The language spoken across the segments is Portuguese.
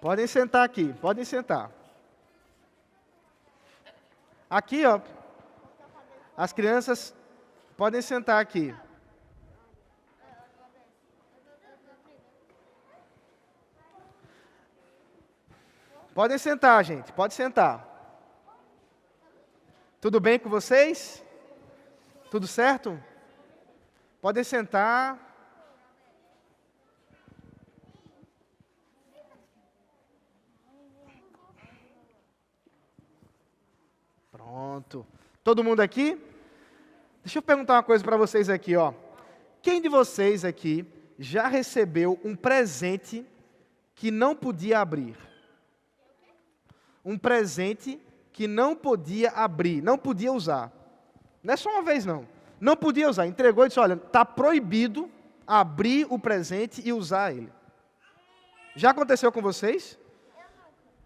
Podem sentar aqui, podem sentar. Aqui, ó, as crianças podem sentar aqui. Podem sentar, gente, pode sentar. Tudo bem com vocês? Tudo certo? Podem sentar. Pronto. Todo mundo aqui? Deixa eu perguntar uma coisa para vocês aqui, ó. Quem de vocês aqui já recebeu um presente que não podia abrir? Um presente que não podia abrir, não podia usar. Não é só uma vez, não. Não podia usar. Entregou e disse, olha, está proibido abrir o presente e usar ele. Já aconteceu com vocês?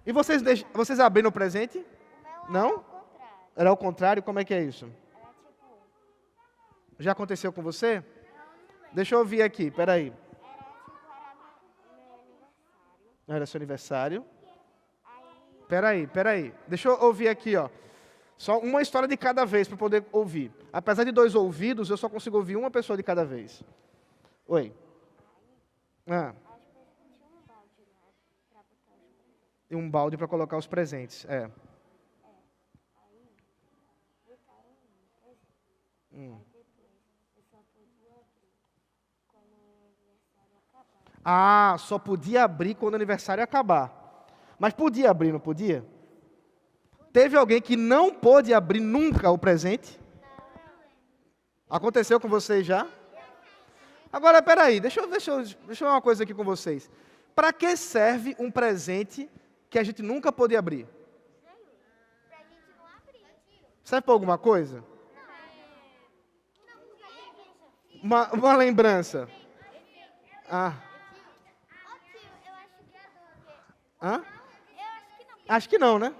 E vocês abriram o presente? Não? Era o contrário? Como é que é isso? Já aconteceu com você? Deixa eu ouvir aqui, peraí. Era seu aniversário? Peraí. Deixa eu ouvir aqui, ó. Só uma história de cada vez para poder ouvir. Apesar de 2 ouvidos, eu só consigo ouvir uma pessoa de cada vez. Oi. E um balde para colocar os presentes. Ah, só podia abrir quando o aniversário acabar. Mas podia abrir, não podia? Teve alguém que não pôde abrir nunca o presente? Aconteceu com vocês já? Agora, peraí, deixa eu ver uma coisa aqui com vocês. Para que serve um presente que a gente nunca pôde abrir? Serve para alguma coisa? Uma lembrança. Hã? Acho que não, né?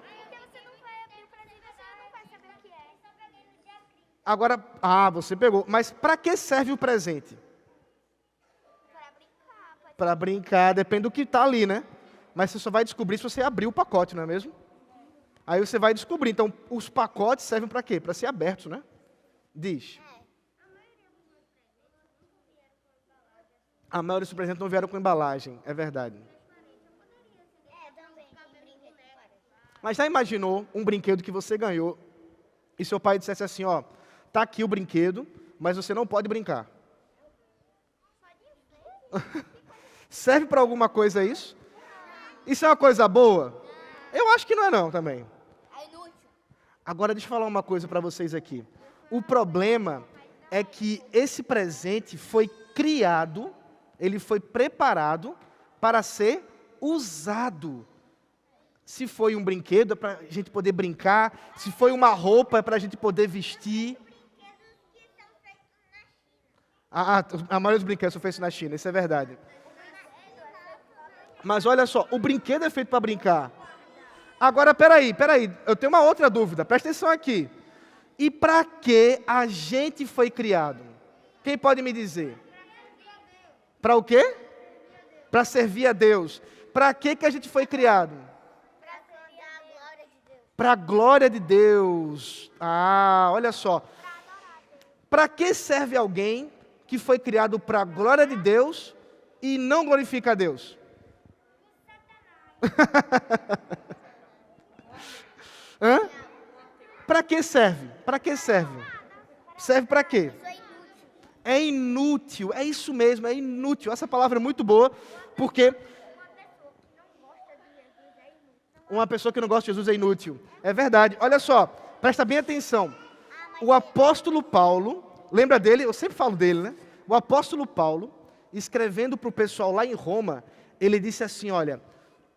Agora, você pegou. Mas para que serve o presente? Para brincar, depende do que está ali, né? Mas você só vai descobrir se você abrir o pacote, não é mesmo? Aí você vai descobrir. Então, os pacotes servem para quê? Para ser abertos, né? Diz. A maioria dos presentes não vieram com embalagem, é verdade. Mas já imaginou um brinquedo que você ganhou e seu pai dissesse assim, ó, tá aqui o brinquedo, mas você não pode brincar. Serve para alguma coisa isso? Isso é uma coisa boa? Eu acho que não é não também. Agora deixa eu falar uma coisa para vocês aqui. O problema é que esse presente foi criado, ele foi preparado para ser usado. Se foi um brinquedo, é para a gente poder brincar. Se foi uma roupa, é para a gente poder vestir. A maioria dos brinquedos são feitos na China, isso é verdade. Mas olha só, o brinquedo é feito para brincar. Agora, peraí, eu tenho uma outra dúvida, presta atenção aqui. E para que a gente foi criado? Quem pode me dizer? Para o quê? Para servir a Deus. Para que a gente foi criado? Para a glória de Deus. Olha só. Para que serve alguém que foi criado para a glória de Deus e não glorifica a Deus? Para que serve? Para que serve? Serve para quê? É inútil, é isso mesmo, é inútil. Essa palavra é muito boa, porque uma pessoa que não gosta de Jesus é inútil. É verdade. Olha só, presta bem atenção. O apóstolo Paulo, lembra dele? Eu sempre falo dele, né? O apóstolo Paulo, escrevendo para o pessoal lá em Roma, ele disse assim, olha,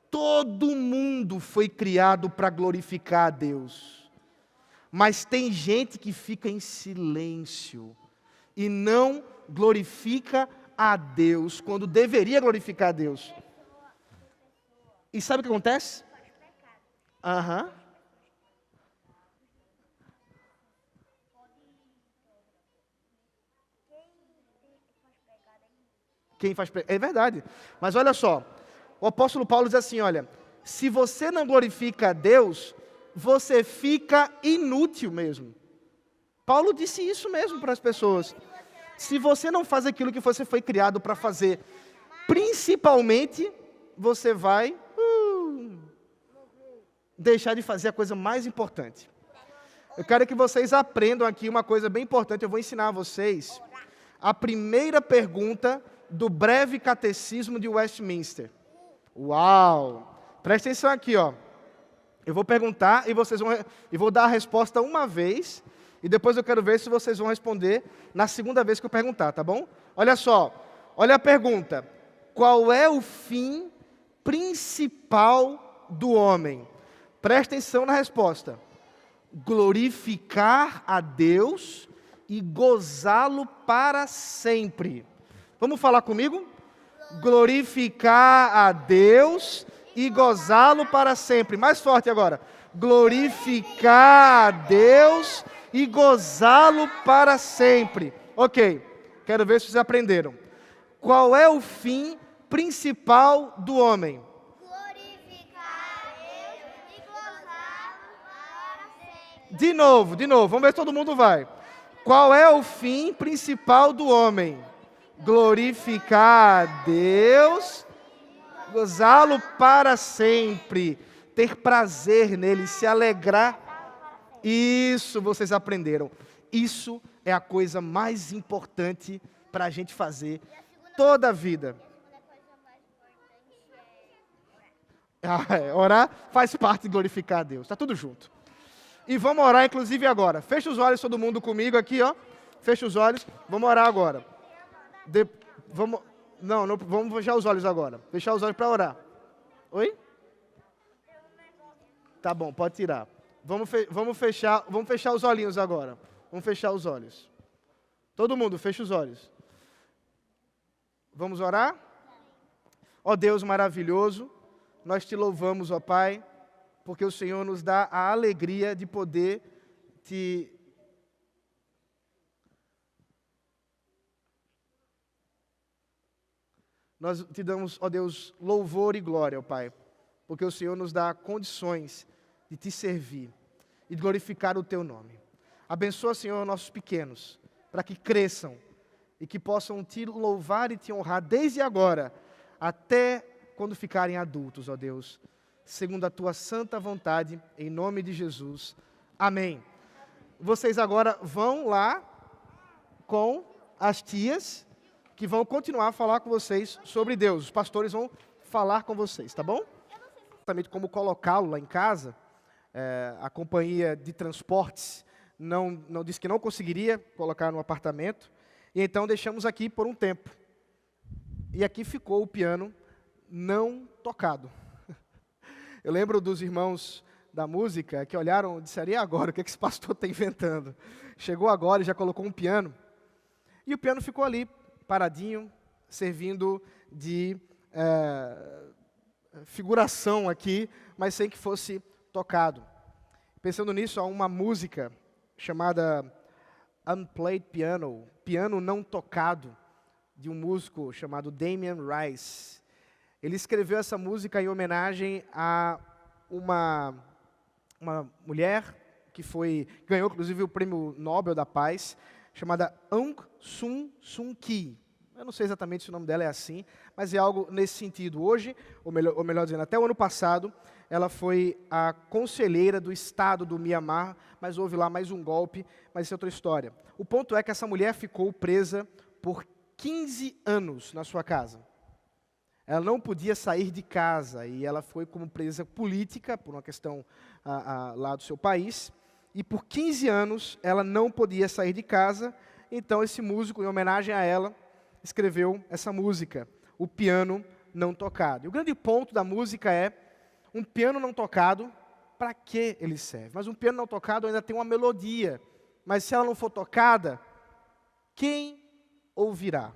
todo mundo foi criado para glorificar a Deus. Mas tem gente que fica em silêncio e não glorifica a Deus quando deveria glorificar a Deus. E sabe o que acontece? Quem faz pecado? É verdade. Mas olha só, O apóstolo Paulo diz assim, olha, se você não glorifica a Deus, você fica inútil mesmo. Paulo disse isso mesmo para as pessoas. Se você não faz aquilo que você foi criado para fazer, principalmente, você vai deixar de fazer a coisa mais importante. Eu quero que vocês aprendam aqui uma coisa bem importante. Eu vou ensinar a vocês a primeira pergunta do breve catecismo de Westminster. Uau! Presta atenção aqui, ó. Eu vou perguntar e vou dar a resposta uma vez, e depois eu quero ver se vocês vão responder na segunda vez que eu perguntar, tá bom? Olha só, olha a pergunta. Qual é o fim principal do homem? Presta atenção na resposta. Glorificar a Deus e gozá-lo para sempre. Vamos falar comigo? Glorificar a Deus e gozá-lo para sempre. Mais forte agora. Glorificar a Deus e gozá-lo para sempre. Ok, quero ver se vocês aprenderam. Qual é o fim principal do homem? Glorificar a Deus e gozá-lo para sempre. De novo, vamos ver se todo mundo vai. Qual é o fim principal do homem? Glorificar a Deus, gozá-lo para sempre, ter prazer nele, se alegrar. Isso vocês aprenderam. Isso é a coisa mais importante para a gente fazer toda a vida. Orar faz parte de glorificar a Deus. Está tudo junto. E vamos orar, inclusive, agora. Fecha os olhos, todo mundo comigo aqui, ó. Fecha os olhos. Vamos orar agora. Vamos fechar os olhos agora. Fechar os olhos para orar. Oi? Tá bom, pode tirar. Vamos fechar os olhinhos agora. Vamos fechar os olhos. Todo mundo, fecha os olhos. Vamos orar? Ó Deus maravilhoso, nós te louvamos, ó Pai, porque o Senhor nos dá a alegria de poder te... Nós te damos, ó Deus, louvor e glória, ó Pai, porque o Senhor nos dá condições de te servir e de glorificar o teu nome. Abençoa, Senhor, nossos pequenos, para que cresçam e que possam te louvar e te honrar desde agora até quando ficarem adultos, ó Deus, segundo a tua santa vontade, em nome de Jesus. Amém. Vocês agora vão lá com as tias, que vão continuar a falar com vocês sobre Deus. Os pastores vão falar com vocês, tá bom? Exatamente como colocá-lo lá em casa, a companhia de transportes não disse que não conseguiria colocar no apartamento, e então deixamos aqui por um tempo. E aqui ficou o piano não tocado. Eu lembro dos irmãos da música que olharam e disseram, e agora, o que esse pastor está inventando? Chegou agora e já colocou um piano. E o piano ficou ali, paradinho, servindo de figuração aqui, mas sem que fosse tocado. Pensando nisso, há uma música chamada Unplayed Piano, piano não tocado, de um músico chamado Damien Rice. Ele escreveu essa música em homenagem a uma mulher que ganhou, inclusive, o Prêmio Nobel da Paz, chamada Aung San Suu Kyi. Eu não sei exatamente se o nome dela é assim, mas é algo nesse sentido. Hoje, ou melhor dizendo, até o ano passado, ela foi a conselheira do Estado do Mianmar, mas houve lá mais um golpe, mas isso é outra história. O ponto é que essa mulher ficou presa por 15 anos na sua casa. Ela não podia sair de casa e ela foi como presa política, por uma questão lá do seu país, e por 15 anos ela não podia sair de casa, então esse músico, em homenagem a ela, escreveu essa música, O Piano Não Tocado. E o grande ponto da música é, um piano não tocado, para que ele serve? Mas um piano não tocado ainda tem uma melodia, mas se ela não for tocada, quem ouvirá?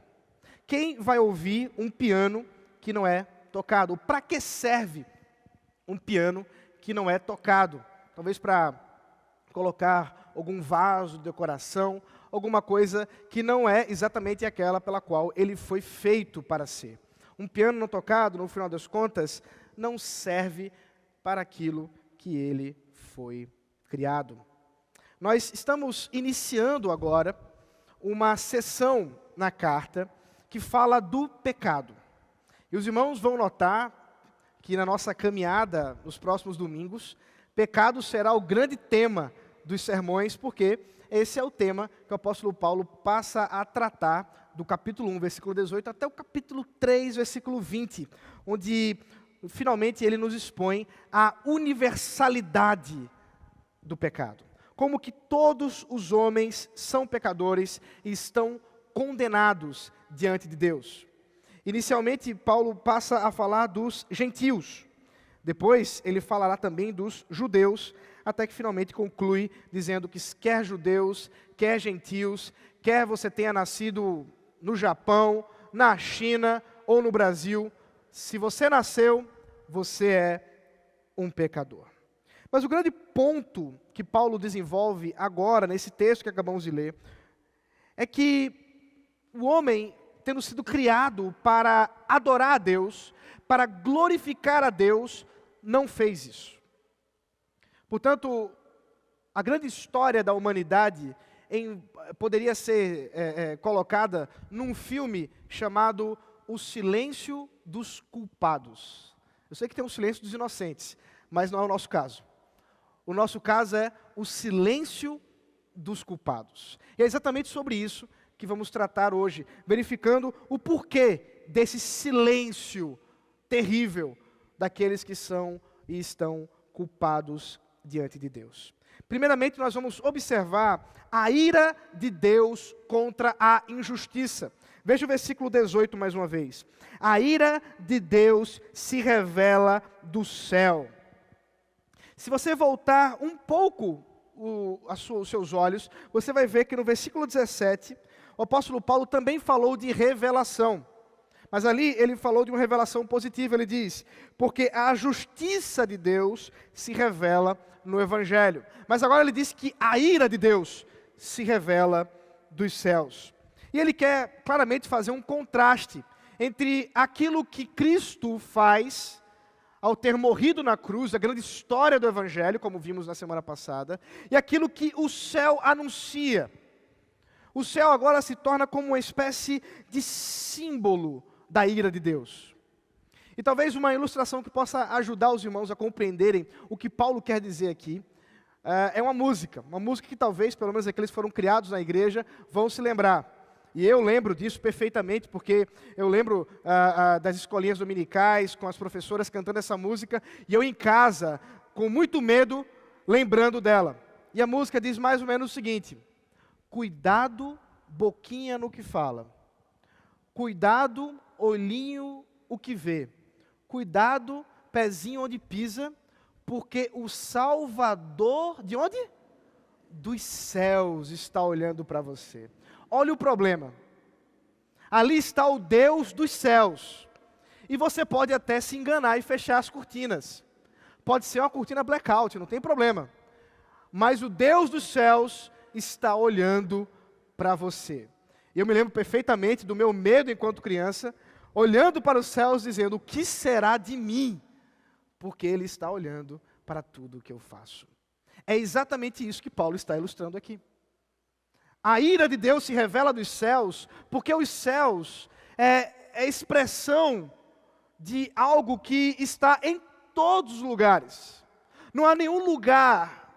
Quem vai ouvir um piano que não é tocado? Para que serve um piano que não é tocado? Talvez para colocar algum vaso de decoração, alguma coisa que não é exatamente aquela pela qual ele foi feito para ser. Um piano não tocado, no final das contas, não serve para aquilo que ele foi criado. Nós estamos iniciando agora uma sessão na carta que fala do pecado. E os irmãos vão notar que na nossa caminhada, nos próximos domingos, pecado será o grande tema dos sermões, porque esse é o tema que o apóstolo Paulo passa a tratar do capítulo 1, versículo 18, até o capítulo 3, versículo 20, onde finalmente ele nos expõe a universalidade do pecado. Como que todos os homens são pecadores e estão condenados diante de Deus. Inicialmente, Paulo passa a falar dos gentios. Depois, ele falará também dos judeus, até que finalmente conclui dizendo que quer judeus, quer gentios, quer você tenha nascido no Japão, na China ou no Brasil, se você nasceu, você é um pecador. Mas o grande ponto que Paulo desenvolve agora, nesse texto que acabamos de ler, é que o homem, tendo sido criado para adorar a Deus, para glorificar a Deus, não fez isso. Portanto, a grande história da humanidade poderia ser colocada num filme chamado O Silêncio dos Culpados. Eu sei que tem o silêncio dos inocentes, mas não é o nosso caso. O nosso caso é o silêncio dos culpados. E é exatamente sobre isso que vamos tratar hoje, verificando o porquê desse silêncio terrível daqueles que são e estão culpados diante de Deus. Primeiramente, nós vamos observar a ira de Deus contra a injustiça. Veja o versículo 18 mais uma vez. A ira de Deus se revela do céu. Se você voltar um pouco os seus olhos, você vai ver que no versículo 17, o apóstolo Paulo também falou de revelação. Mas ali ele falou de uma revelação positiva, ele diz, porque a justiça de Deus se revela no Evangelho. Mas agora ele diz que a ira de Deus se revela dos céus. E ele quer claramente fazer um contraste entre aquilo que Cristo faz ao ter morrido na cruz, a grande história do Evangelho, como vimos na semana passada, e aquilo que o céu anuncia. O céu agora se torna como uma espécie de símbolo da ira de Deus. E talvez uma ilustração que possa ajudar os irmãos a compreenderem o que Paulo quer dizer aqui, é uma música que talvez, pelo menos aqueles que foram criados na igreja, vão se lembrar. E eu lembro disso perfeitamente, porque eu lembro das escolinhas dominicais, com as professoras cantando essa música, e eu em casa, com muito medo, lembrando dela. E a música diz mais ou menos o seguinte: cuidado, boquinha no que fala. Cuidado, olhinho o que vê. Cuidado, pezinho onde pisa, porque o Salvador, de onde? Dos céus está olhando para você. Olha o problema. Ali está o Deus dos céus. E você pode até se enganar e fechar as cortinas. Pode ser uma cortina blackout, não tem problema. Mas o Deus dos céus está olhando para você. E eu me lembro perfeitamente do meu medo enquanto criança, olhando para os céus dizendo, o que será de mim? Porque Ele está olhando para tudo o que eu faço. É exatamente isso que Paulo está ilustrando aqui. A ira de Deus se revela dos céus, porque os céus é expressão de algo que está em todos os lugares. Não há nenhum lugar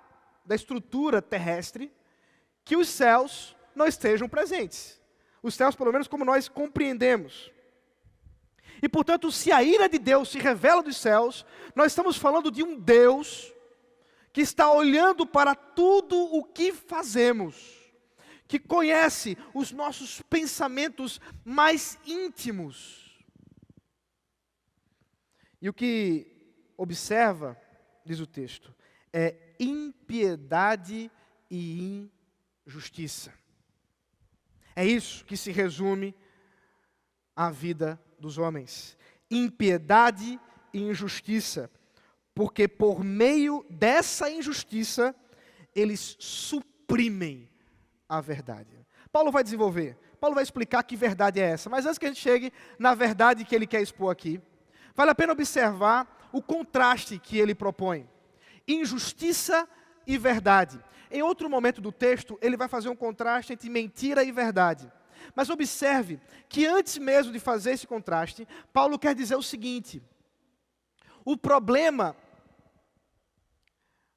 da estrutura terrestre que os céus não estejam presentes. Os céus, pelo menos como nós compreendemos. E portanto, se a ira de Deus se revela dos céus, nós estamos falando de um Deus que está olhando para tudo o que fazemos, que conhece os nossos pensamentos mais íntimos. E o que observa, diz o texto, é impiedade e injustiça. É isso que se resume à vida dos homens. Impiedade e injustiça. Porque por meio dessa injustiça, eles suprimem a verdade. Paulo vai desenvolver. Paulo vai explicar que verdade é essa. Mas antes que a gente chegue na verdade que ele quer expor aqui, vale a pena observar o contraste que ele propõe. Injustiça e verdade. Em outro momento do texto, ele vai fazer um contraste entre mentira e verdade. Mas observe que antes mesmo de fazer esse contraste, Paulo quer dizer o seguinte: o problema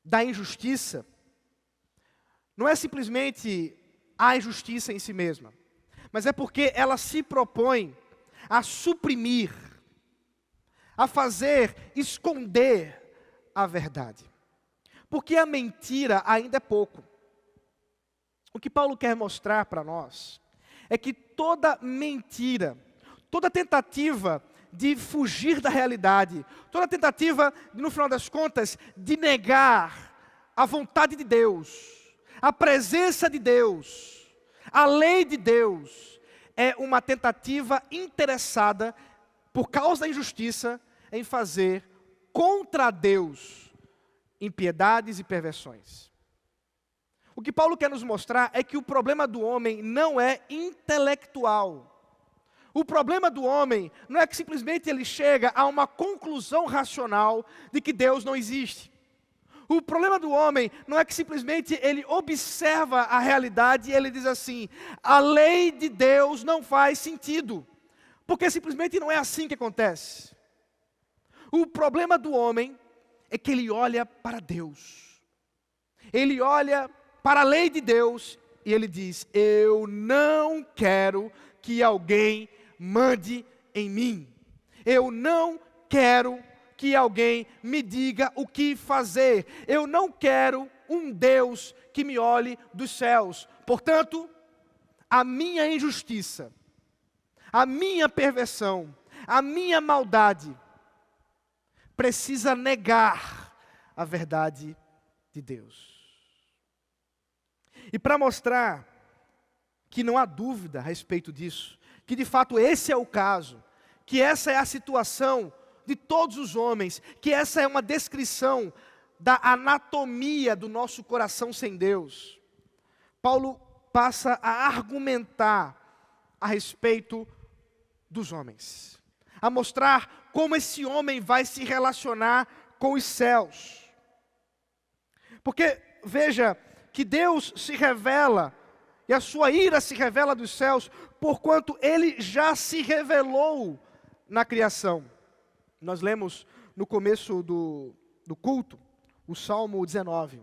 da injustiça não é simplesmente a injustiça em si mesma, mas é porque ela se propõe a suprimir, a fazer esconder a verdade. Porque a mentira ainda é pouco. O que Paulo quer mostrar para nós é que toda mentira, toda tentativa de fugir da realidade, toda tentativa, no final das contas, de negar a vontade de Deus, a presença de Deus, a lei de Deus, é uma tentativa interessada, por causa da injustiça, em fazer contra Deus impiedades e perversões. O que Paulo quer nos mostrar é que o problema do homem não é intelectual. O problema do homem não é que simplesmente ele chega a uma conclusão racional de que Deus não existe. O problema do homem não é que simplesmente ele observa a realidade e ele diz assim: a lei de Deus não faz sentido, porque simplesmente não é assim que acontece. O problema do homem é que ele olha para Deus, ele olha para a lei de Deus e ele diz: eu não quero que alguém mande em mim, eu não quero que alguém me diga o que fazer, eu não quero um Deus que me olhe dos céus. Portanto, a minha injustiça, a minha perversão, a minha maldade precisa negar a verdade de Deus. E para mostrar que não há dúvida a respeito disso, que de fato esse é o caso, que essa é a situação de todos os homens, que essa é uma descrição da anatomia do nosso coração sem Deus, Paulo passa a argumentar a respeito dos homens, a mostrar como esse homem vai se relacionar com os céus. Porque, veja, que Deus se revela, e a sua ira se revela dos céus, porquanto Ele já se revelou na criação. Nós lemos no começo do culto, o Salmo 19,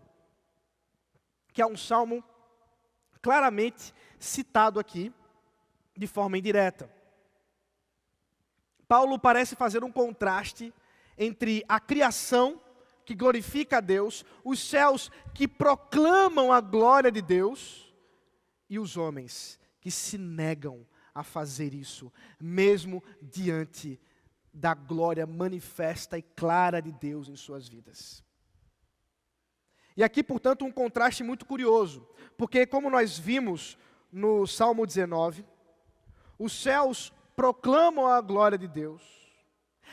que é um salmo claramente citado aqui, de forma indireta. Paulo parece fazer um contraste entre a criação, que glorifica a Deus, os céus que proclamam a glória de Deus, e os homens que se negam a fazer isso, mesmo diante da glória manifesta e clara de Deus em suas vidas. E aqui, portanto, um contraste muito curioso, porque como nós vimos no Salmo 19, os céus proclamam a glória de Deus,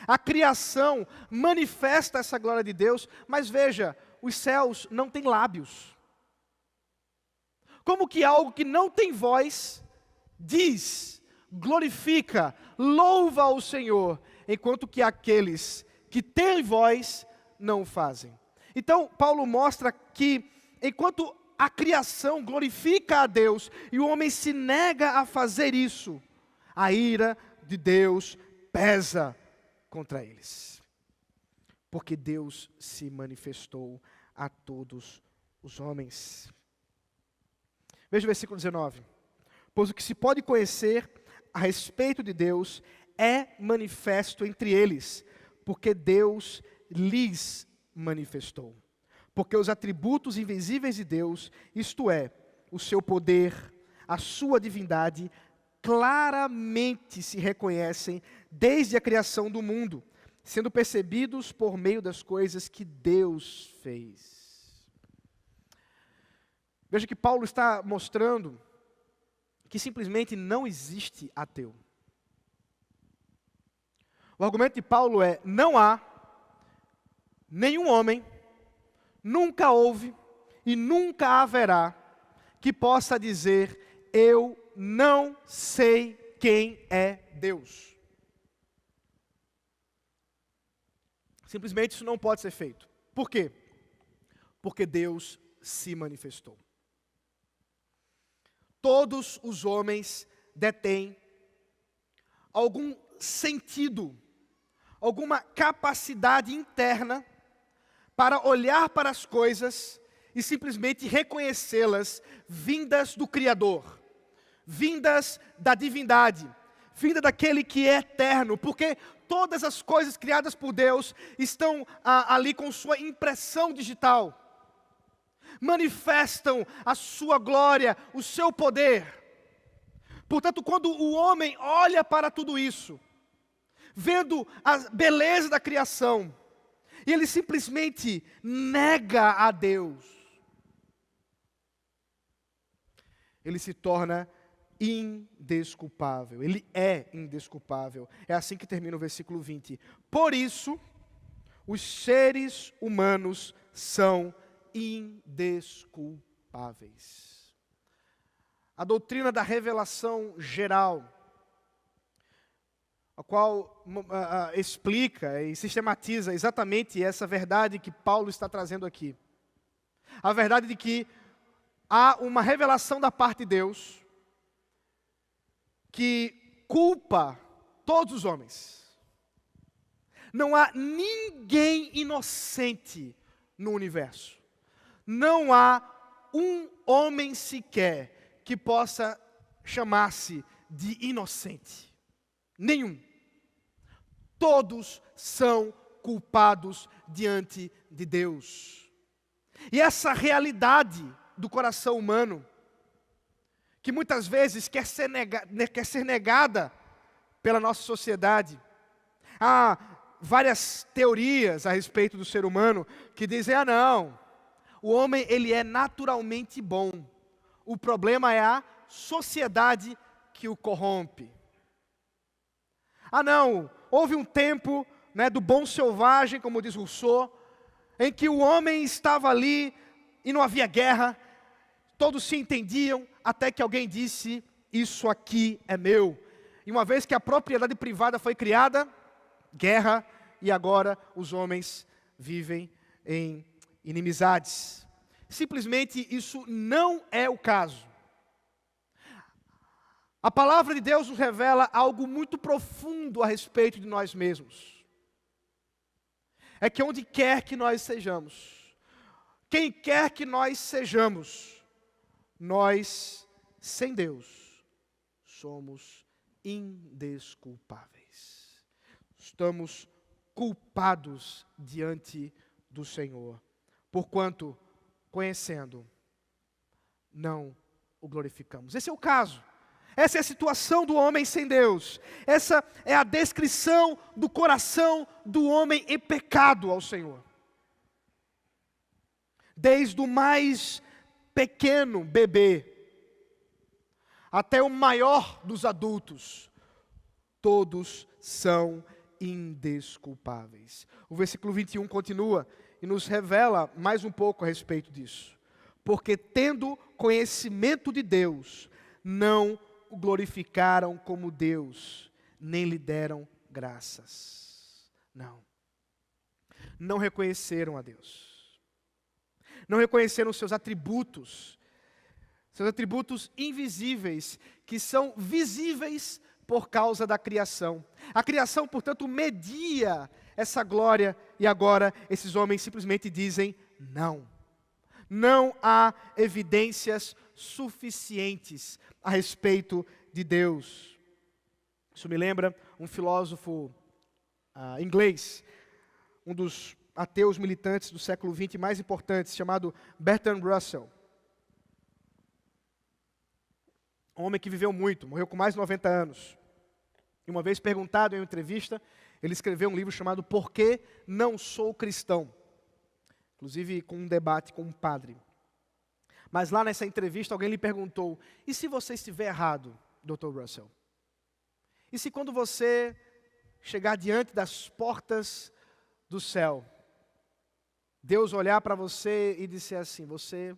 a criação manifesta essa glória de Deus, mas veja, os céus não têm lábios. Como que algo que não tem voz diz, glorifica, louva ao Senhor, enquanto que aqueles que têm voz não fazem. Então, Paulo mostra que, enquanto a criação glorifica a Deus, e o homem se nega a fazer isso, a ira de Deus pesa contra eles. Porque Deus se manifestou a todos os homens. Veja o versículo 19. Pois o que se pode conhecer a respeito de Deus é manifesto entre eles, porque Deus lhes manifestou. Porque os atributos invisíveis de Deus, isto é, o seu poder, a sua divindade, claramente se reconhecem desde a criação do mundo, sendo percebidos por meio das coisas que Deus fez. Veja que Paulo está mostrando que simplesmente não existe ateu. O argumento de Paulo é: não há nenhum homem, nunca houve e nunca haverá que possa dizer: eu não sei quem é Deus. Simplesmente isso não pode ser feito. Por quê? Porque Deus se manifestou. Todos os homens detêm algum sentido, alguma capacidade interna para olhar para as coisas e simplesmente reconhecê-las vindas do Criador, vindas da divindade, vinda daquele que é eterno, porque todas as coisas criadas por Deus estão ali com sua impressão digital. Manifestam a sua glória, o seu poder. Portanto, quando o homem olha para tudo isso, vendo a beleza da criação, e ele simplesmente nega a Deus, ele se torna indesculpável. Ele é indesculpável. É assim que termina o versículo 20. Por isso, os seres humanos são indesculpáveis. A doutrina da revelação geral, a qual explica e sistematiza exatamente essa verdade que Paulo está trazendo aqui. A verdade de que há uma revelação da parte de Deus que culpa todos os homens. Não há ninguém inocente no universo. Não há um homem sequer que possa chamar-se de inocente. Nenhum. Todos são culpados diante de Deus. E essa realidade do coração humano, que muitas vezes quer ser negada pela nossa sociedade. Há várias teorias a respeito do ser humano que dizem, não, o homem ele é naturalmente bom. O problema é a sociedade que o corrompe. Não, houve um tempo do bom selvagem, como diz Rousseau, em que o homem estava ali e não havia guerra, todos se entendiam, até que alguém disse, isso aqui é meu. E uma vez que a propriedade privada foi criada, guerra, e agora os homens vivem em inimizades. Simplesmente isso não é o caso. A palavra de Deus nos revela algo muito profundo a respeito de nós mesmos. É que onde quer que nós sejamos, quem quer que nós sejamos, nós, sem Deus, somos indesculpáveis. Estamos culpados diante do Senhor, porquanto, conhecendo, não o glorificamos. Esse é o caso. Essa é a situação do homem sem Deus. Essa é a descrição do coração do homem em pecado ao Senhor. Desde o mais pequeno bebê até o maior dos adultos, todos são indesculpáveis. O versículo 21 continua e nos revela mais um pouco a respeito disso. Porque tendo conhecimento de Deus, não o glorificaram como Deus, nem lhe deram graças. Não reconheceram a Deus. Não reconheceram seus atributos invisíveis, que são visíveis por causa da criação. A criação, portanto, media essa glória, e agora esses homens simplesmente dizem não. Não há evidências suficientes a respeito de Deus. Isso me lembra um filósofo inglês, um dos ateus militantes do século XX mais importantes, chamado Bertrand Russell. Um homem que viveu muito, morreu com mais de 90 anos. E uma vez perguntado em uma entrevista, ele escreveu um livro chamado Por que Não Sou Cristão? Inclusive com um debate com um padre. Mas lá nessa entrevista alguém lhe perguntou, e se você estiver errado, Dr. Russell? E se quando você chegar diante das portas do céu, Deus olhar para você e disser assim, você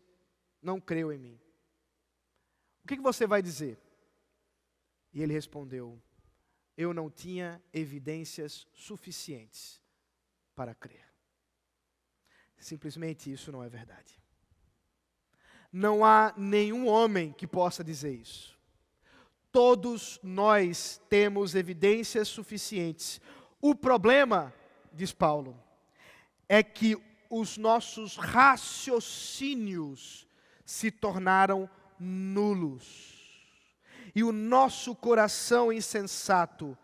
não creu em mim? O que você vai dizer? E ele respondeu: eu não tinha evidências suficientes para crer. Simplesmente isso não é verdade. Não há nenhum homem que possa dizer isso. Todos nós temos evidências suficientes. O problema, diz Paulo, é que os nossos raciocínios se tornaram nulos. E o nosso coração insensato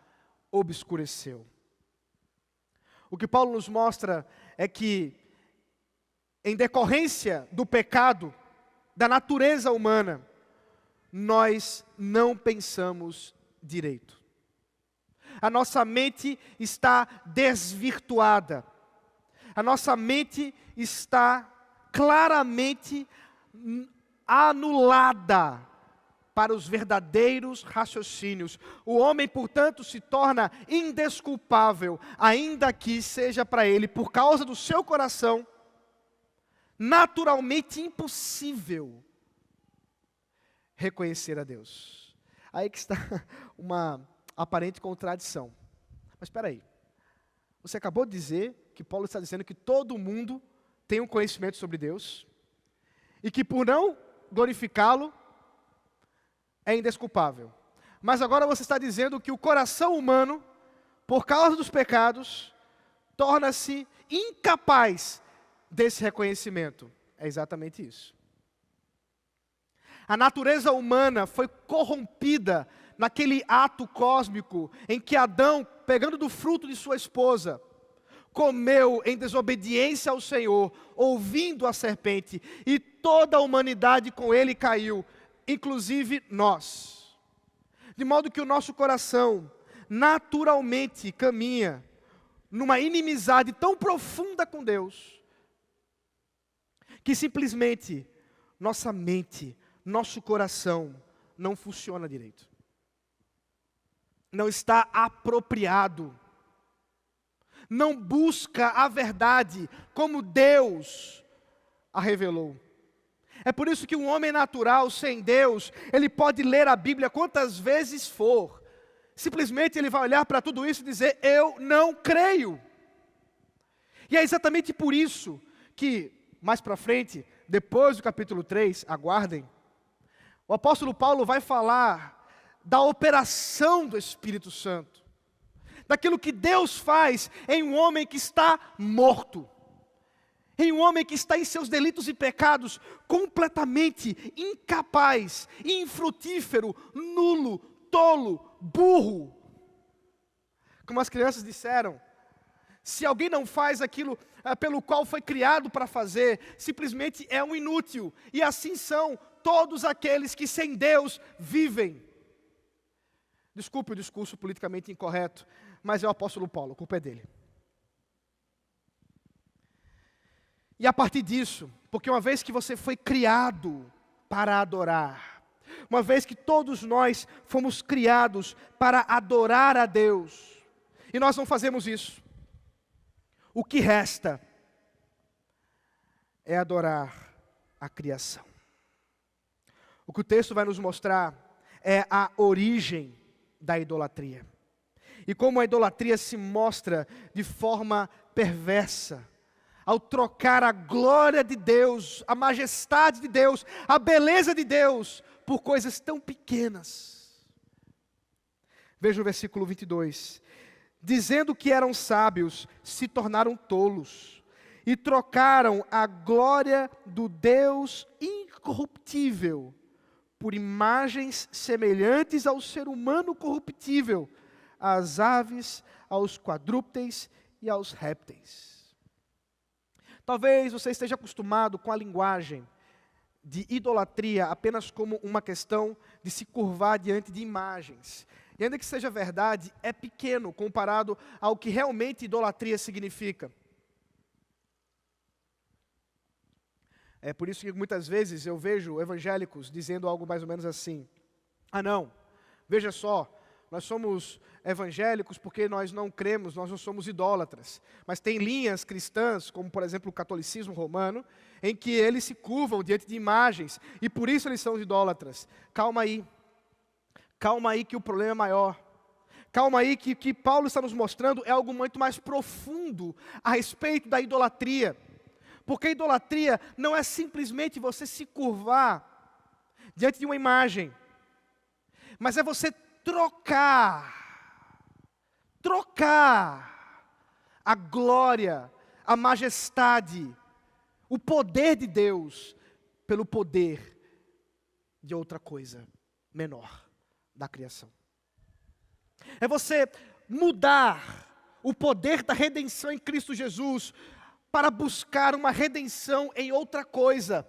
obscureceu. O que Paulo nos mostra é que, em decorrência do pecado, da natureza humana, nós não pensamos direito. A nossa mente está desvirtuada. A nossa mente está claramente anulada para os verdadeiros raciocínios. O homem, portanto, se torna indesculpável, ainda que seja para ele, por causa do seu coração, naturalmente impossível reconhecer a Deus. Aí que está uma aparente contradição. Mas espera aí. Você acabou de dizer que Paulo está dizendo que todo mundo tem um conhecimento sobre Deus e que por não glorificá-lo é indesculpável. Mas agora você está dizendo que o coração humano, por causa dos pecados, torna-se incapaz desse reconhecimento. É exatamente isso. A natureza humana foi corrompida naquele ato cósmico em que Adão, pegando do fruto de sua esposa, comeu em desobediência ao Senhor, ouvindo a serpente, e toda a humanidade com ele caiu, inclusive nós. De modo que o nosso coração naturalmente caminha numa inimizade tão profunda com Deus, que simplesmente nossa mente, nosso coração não funciona direito. Não está apropriado. Não busca a verdade como Deus a revelou. É por isso que um homem natural, sem Deus, ele pode ler a Bíblia quantas vezes for. Simplesmente ele vai olhar para tudo isso e dizer: eu não creio. E é exatamente por isso que, mais para frente, depois do capítulo 3, aguardem, o apóstolo Paulo vai falar da operação do Espírito Santo. Daquilo que Deus faz em um homem que está morto. Em um homem que está em seus delitos e pecados, completamente incapaz, infrutífero, nulo, tolo, burro. Como as crianças disseram, se alguém não faz aquilo pelo qual foi criado para fazer, simplesmente é um inútil. E assim são todos aqueles que sem Deus vivem. Desculpe o discurso politicamente incorreto, mas é o apóstolo Paulo, a culpa é dele. E a partir disso, porque uma vez que você foi criado para adorar, uma vez que todos nós fomos criados para adorar a Deus, e nós não fazemos isso, o que resta é adorar a criação. O que o texto vai nos mostrar é a origem da idolatria. E como a idolatria se mostra de forma perversa, ao trocar a glória de Deus, a majestade de Deus, a beleza de Deus, por coisas tão pequenas. Veja o versículo 22. Dizendo que eram sábios, se tornaram tolos, e trocaram a glória do Deus incorruptível por imagens semelhantes ao ser humano corruptível, às aves, aos quadrúpedes e aos répteis. Talvez você esteja acostumado com a linguagem de idolatria apenas como uma questão de se curvar diante de imagens. E ainda que seja verdade, é pequeno comparado ao que realmente idolatria significa. É por isso que muitas vezes eu vejo evangélicos dizendo algo mais ou menos assim: ah não, veja só, nós somos evangélicos porque nós não cremos, nós não somos idólatras. Mas tem linhas cristãs, como por exemplo o catolicismo romano, em que eles se curvam diante de imagens, e por isso eles são idólatras. Calma aí. Calma aí que o problema é maior. Calma aí que o que Paulo está nos mostrando é algo muito mais profundo a respeito da idolatria. Porque a idolatria não é simplesmente você se curvar diante de uma imagem, mas é você trocar a glória, a majestade, o poder de Deus pelo poder de outra coisa menor da criação. É você mudar o poder da redenção em Cristo Jesus para buscar uma redenção em outra coisa,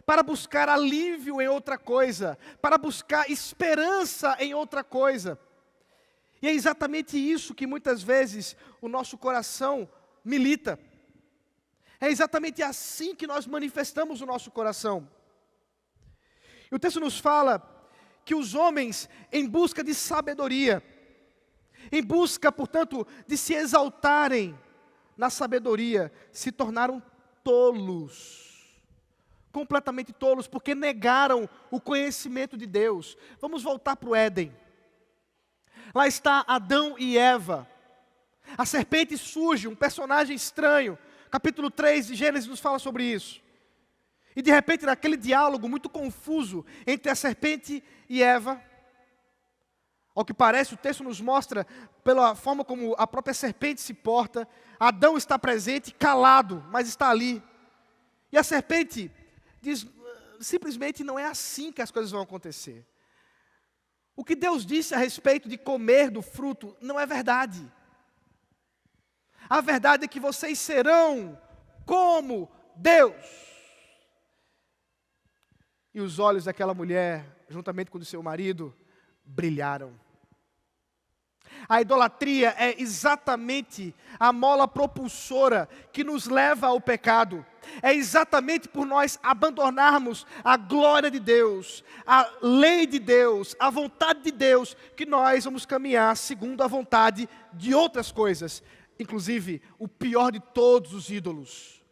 para buscar alívio em outra coisa, para buscar esperança em outra coisa. E é exatamente isso que muitas vezes o nosso coração milita. É exatamente assim que nós manifestamos o nosso coração. E o texto nos fala que os homens, em busca de sabedoria, em busca, portanto, de se exaltarem na sabedoria, se tornaram tolos. Completamente tolos, porque negaram o conhecimento de Deus. Vamos voltar para o Éden. Lá está Adão e Eva. A serpente surge, um personagem estranho. Capítulo 3 de Gênesis nos fala sobre isso. E de repente, naquele diálogo muito confuso entre a serpente e Eva, ao que parece, o texto nos mostra, pela forma como a própria serpente se porta, Adão está presente, calado, mas está ali. E a serpente diz, simplesmente não é assim que as coisas vão acontecer. O que Deus disse a respeito de comer do fruto não é verdade. A verdade é que vocês serão como Deus. E os olhos daquela mulher, juntamente com o do seu marido, brilharam. A idolatria é exatamente a mola propulsora que nos leva ao pecado. É exatamente por nós abandonarmos a glória de Deus, a lei de Deus, a vontade de Deus, que nós vamos caminhar segundo a vontade de outras coisas. Inclusive, o pior de todos os ídolos,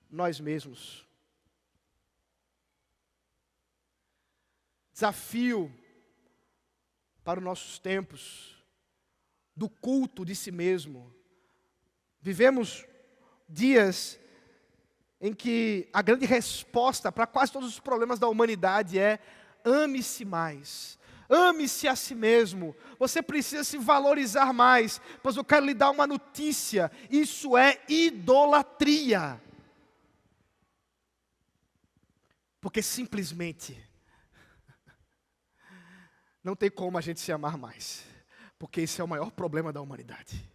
nós mesmos. Desafio para os nossos tempos, do culto de si mesmo. Vivemos dias em que a grande resposta para quase todos os problemas da humanidade é: ame-se mais, ame-se a si mesmo, você precisa se valorizar mais, pois eu quero lhe dar uma notícia, isso é idolatria. Porque simplesmente não tem como a gente se amar mais, porque esse é o maior problema da humanidade.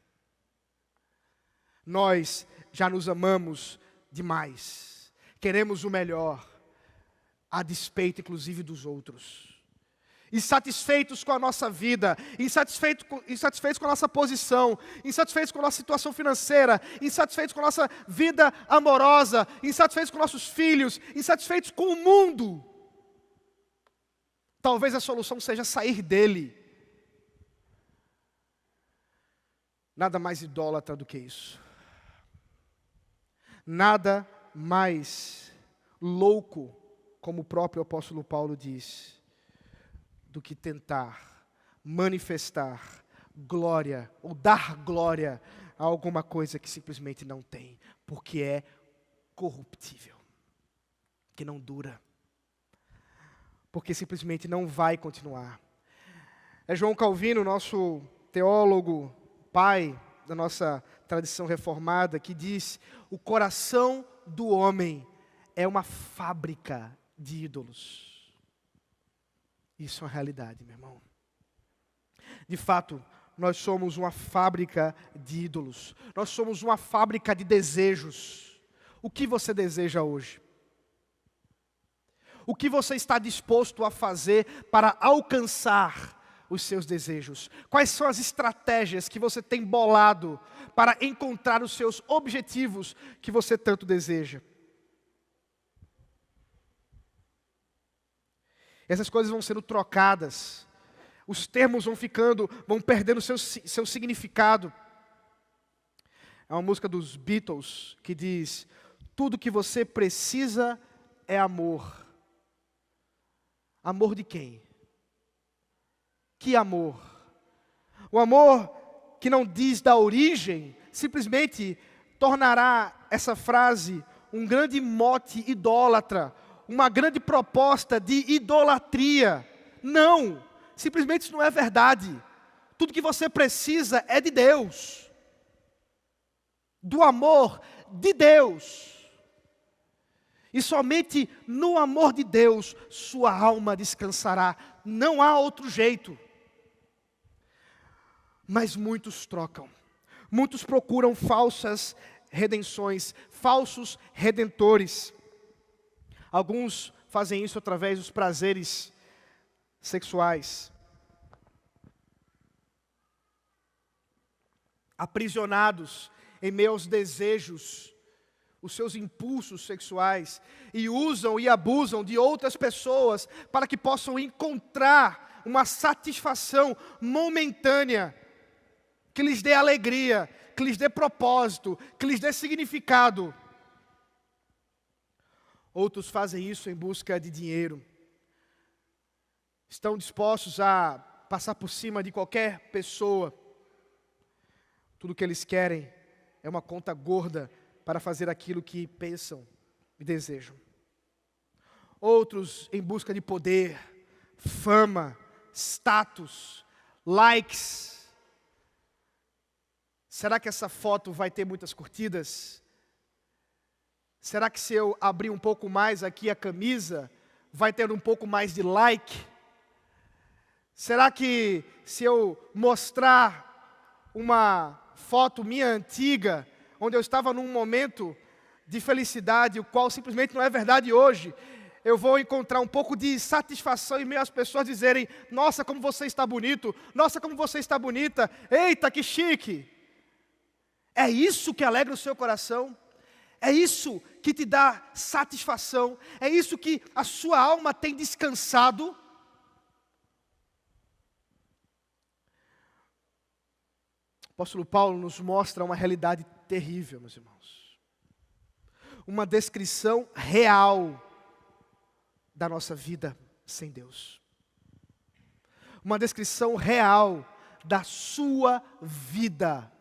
Nós já nos amamos demais, queremos o melhor, a despeito inclusive dos outros. Insatisfeitos com a nossa vida, insatisfeitos com a nossa posição, insatisfeitos com a nossa situação financeira, insatisfeitos com a nossa vida amorosa, insatisfeitos com nossos filhos, insatisfeitos com o mundo. Talvez a solução seja sair dele. Nada mais idólatra do que isso. Nada mais louco, como o próprio apóstolo Paulo diz, do que tentar manifestar glória, ou dar glória a alguma coisa que simplesmente não tem, porque é corruptível, que não dura, porque simplesmente não vai continuar. É João Calvino, nosso teólogo, pai da nossa tradição reformada, que diz: o coração do homem é uma fábrica de ídolos. Isso é uma realidade, meu irmão. De fato, nós somos uma fábrica de ídolos. Nós somos uma fábrica de desejos. O que você deseja hoje? O que você está disposto a fazer para alcançar os seus desejos? Quais são as estratégias que você tem bolado para encontrar os seus objetivos que você tanto deseja? Essas coisas vão sendo trocadas, os termos vão perdendo seu significado. É uma música dos Beatles que diz: tudo que você precisa é amor. Amor de quem? Que amor! O amor que não diz da origem, simplesmente tornará essa frase um grande mote idólatra, uma grande proposta de idolatria. Não! Simplesmente isso não é verdade. Tudo que você precisa é de Deus. Do amor de Deus. E somente no amor de Deus sua alma descansará. Não há outro jeito. Mas muitos trocam. Muitos procuram falsas redenções, falsos redentores. Alguns fazem isso através dos prazeres sexuais. Aprisionados em meio aos desejos, os seus impulsos sexuais, e usam e abusam de outras pessoas para que possam encontrar uma satisfação momentânea, que lhes dê alegria, que lhes dê propósito, que lhes dê significado. Outros fazem isso em busca de dinheiro. Estão dispostos a passar por cima de qualquer pessoa. Tudo que eles querem é uma conta gorda para fazer aquilo que pensam e desejam. Outros em busca de poder, fama, status, likes. Será que essa foto vai ter muitas curtidas? Será que se eu abrir um pouco mais aqui a camisa, vai ter um pouco mais de like? Será que se eu mostrar uma foto minha antiga, onde eu estava num momento de felicidade, o qual simplesmente não é verdade hoje, eu vou encontrar um pouco de satisfação em meio às pessoas dizerem: nossa, como você está bonito, nossa, como você está bonita, eita, que chique. É isso que alegra o seu coração? É isso que te dá satisfação? É isso que a sua alma tem descansado? O apóstolo Paulo nos mostra uma realidade terrível, meus irmãos. Uma descrição real da nossa vida sem Deus. Uma descrição real da sua vida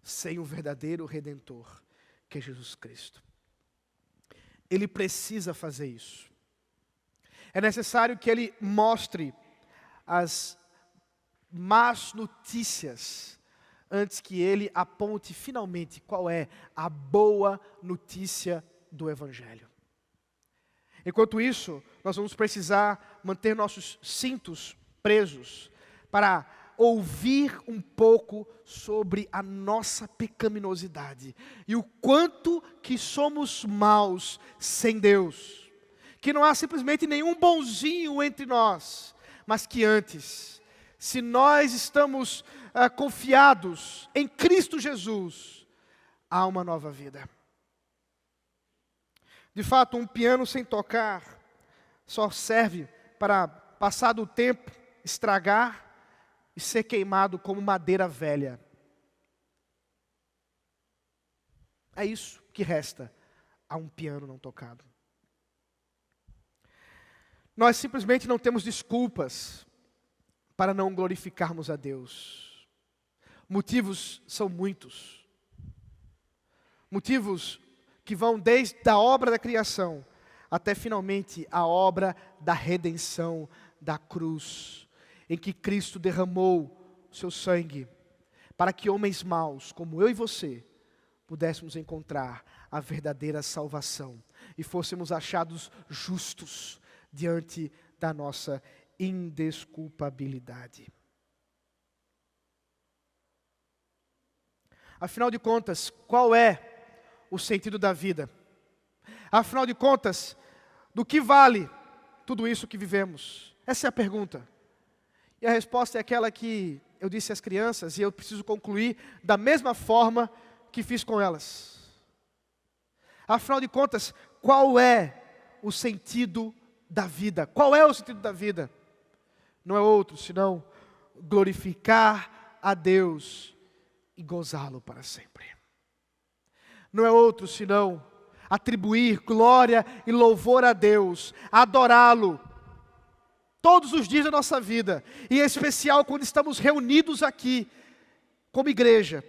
sem o verdadeiro Redentor, que é Jesus Cristo. Ele precisa fazer isso. É necessário que ele mostre as más notícias antes que ele aponte finalmente qual é a boa notícia do Evangelho. Enquanto isso, nós vamos precisar manter nossos cintos presos para ouvir um pouco sobre a nossa pecaminosidade e o quanto que somos maus sem Deus. Que não há simplesmente nenhum bonzinho entre nós, mas que antes, se nós estamos confiados em Cristo Jesus, há uma nova vida. De fato, um piano sem tocar só serve para, passado o tempo, estragar e ser queimado como madeira velha. É isso que resta a um piano não tocado. Nós simplesmente não temos desculpas para não glorificarmos a Deus. Motivos são muitos. Motivos que vão desde a obra da criação até finalmente a obra da redenção da cruz, em que Cristo derramou o seu sangue para que homens maus, como eu e você, pudéssemos encontrar a verdadeira salvação e fôssemos achados justos diante da nossa indesculpabilidade. Afinal de contas, qual é o sentido da vida? Afinal de contas, do que vale tudo isso que vivemos? Essa é a pergunta. E a resposta é aquela que eu disse às crianças, e eu preciso concluir da mesma forma que fiz com elas. Afinal de contas, qual é o sentido da vida? Qual é o sentido da vida? Não é outro, senão glorificar a Deus e gozá-lo para sempre. Não é outro, senão atribuir glória e louvor a Deus, adorá-lo, todos os dias da nossa vida, e em especial quando estamos reunidos aqui como igreja,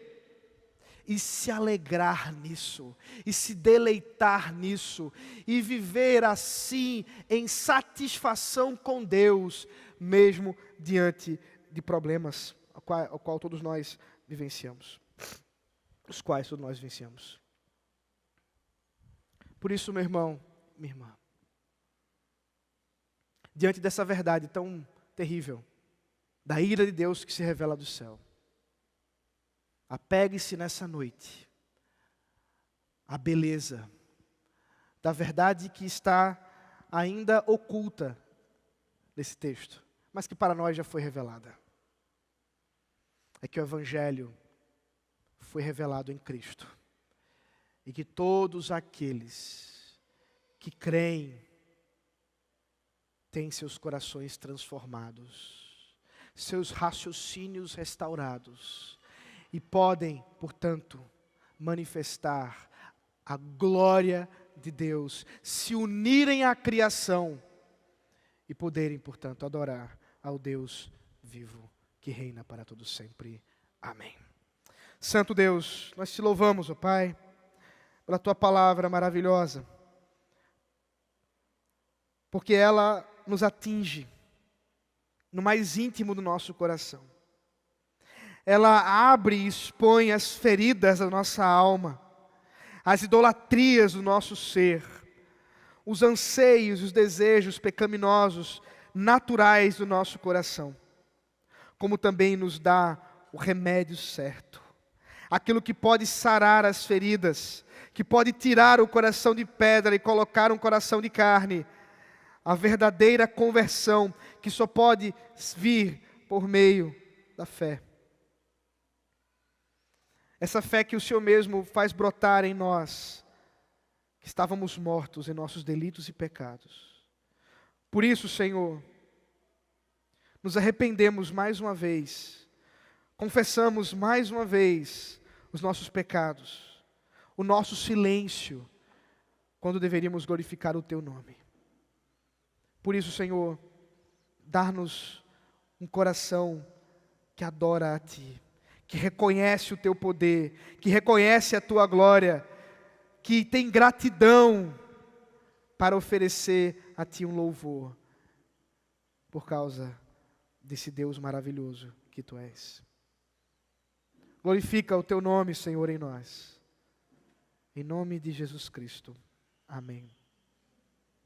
e se alegrar nisso, e se deleitar nisso, e viver assim em satisfação com Deus, mesmo diante de problemas, ao qual todos nós vivenciamos. Os quais todos nós vivenciamos. Por isso, meu irmão, minha irmã, diante dessa verdade tão terrível, da ira de Deus que se revela do céu, apegue-se nessa noite à beleza da verdade que está ainda oculta nesse texto, mas que para nós já foi revelada. É que o Evangelho foi revelado em Cristo. E que todos aqueles que creem têm seus corações transformados, seus raciocínios restaurados, e podem, portanto, manifestar a glória de Deus, se unirem à criação e poderem, portanto, adorar ao Deus vivo que reina para todo sempre. Amém. Santo Deus, nós te louvamos, ó Pai, pela tua palavra maravilhosa, porque ela nos atinge no mais íntimo do nosso coração. Ela abre e expõe as feridas da nossa alma, as idolatrias do nosso ser, os anseios, os desejos pecaminosos, naturais do nosso coração, como também nos dá o remédio certo, aquilo que pode sarar as feridas, que pode tirar o coração de pedra e colocar um coração de carne, a verdadeira conversão que só pode vir por meio da fé. Essa fé que o Senhor mesmo faz brotar em nós, que estávamos mortos em nossos delitos e pecados. Por isso, Senhor, nos arrependemos mais uma vez, confessamos mais uma vez os nossos pecados, o nosso silêncio, quando deveríamos glorificar o Teu nome. Por isso, Senhor, dá-nos um coração que adora a Ti, que reconhece o Teu poder, que reconhece a Tua glória, que tem gratidão para oferecer a Ti um louvor, por causa desse Deus maravilhoso que Tu és. Glorifica o Teu nome, Senhor, em nós. Em nome de Jesus Cristo. Amém.